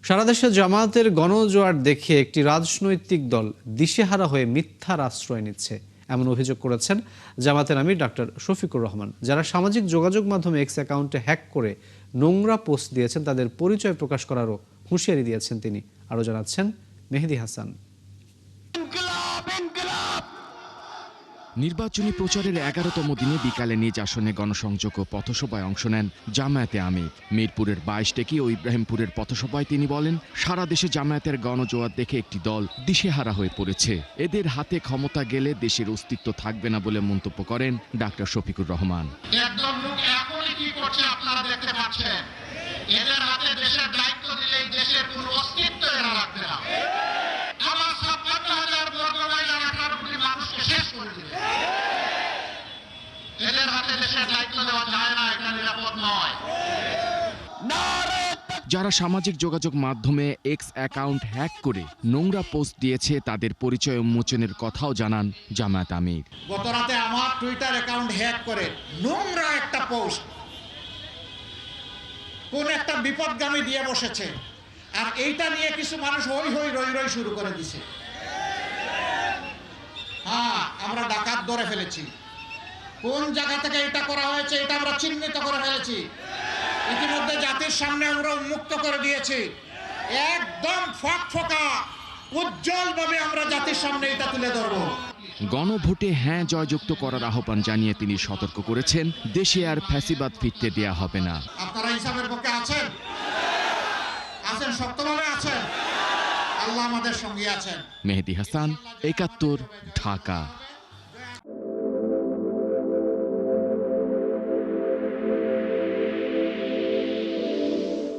সারা দেশে জামায়াতের গণজোয়ার দেখে একটি রাজনৈতিক দল দিশেহারা হয়ে মিথ্যার আশ্রয় নিচ্ছে, এমন অভিযোগ করেছেন জামায়াতের আমির ডক্টর শফিকুর রহমান। যারা সামাজিক যোগাযোগ মাধ্যমে এক্স অ্যাকাউন্টে হ্যাক করে নোংরা পোস্ট দিয়েছেন তাদের পরিচয় প্রকাশ করারও হুঁশিয়ারি দিয়েছেন তিনি। আরও জানাচ্ছেন মেহেদি হাসান। নির্বাচনী প্রচারের 11তম দিনে বিকালে নিজ আসনে গণসংযোগ ও পথসভায় অংশ নেন জামায়াতে আমির। মিরপুরের 22 টেকি ও ইব্রাহিমপুরের পথসভায় তিনি বলেন, সারা দেশে জামায়াতের গণজোয়ার দেখে একটি দল দিশেহারা হয়ে পড়েছে। এদের হাতে ক্ষমতা গেলে দেশের অস্তিত্ব থাকবে না বলে মন্তব্য করেন ডাক্তার শফিকুর রহমান। একদম লোক এখনই কি করছে আপনারা দেখতে পাচ্ছেন। এদের হাতে দেশের দায়িত্ব দিলে দেশের কোনো অস্তিত্ব এরা রাখবে না। আমার 56,000 বর্গ মাইল এলাকার মানুষকে শেষ করে দিবে। এদের হাতে দেশের দায়িত্ব দেওয়া যায় না, এটা নিরাপদ নয়। যারা সামাজিক যোগাযোগ মাধ্যমে এক্স অ্যাকাউন্ট হ্যাক করে নোংরা পোস্ট দিয়েছে তাদের পরিচয় উন্মোচনের কথাও জানান জামায়াত আমির। গত রাতে আমার টুইটার অ্যাকাউন্ট হ্যাক করে নোংরা একটা পোস্ট কোন একটা বিপদগামী দিয়ে বসেছে, আর এইটা নিয়ে কিছু মানুষ হই হই রই রই শুরু করে দিছে। হ্যাঁ, আমরা ডাকাত ধরে ফেলেছি। কোন জায়গা থেকে এটা করা হয়েছে এটা আমরা চিহ্নিত করে ফেলেছি। ইতিমধ্যে জাতির সামনে আমরা উন্মুক্ত করে দিয়েছি। একদম ফকফকা উজ্জ্বলভাবে আমরা জাতির সামনে এটা তুলে ধরবো। গণভোটে হ্যাঁ জয়যুক্ত করার আহ্বান জানিয়ে তিনি সতর্ক করেছেন, দেশে আর ফ্যাসিবাদ ফিরতে দেয়া হবে না। আপনারা হিসাবের পক্ষে আছেন, শক্তভাবে আছেন, আল্লাহ আমাদের সঙ্গে আছেন। মেহেদি হাসান, ৭১, ঢাকা।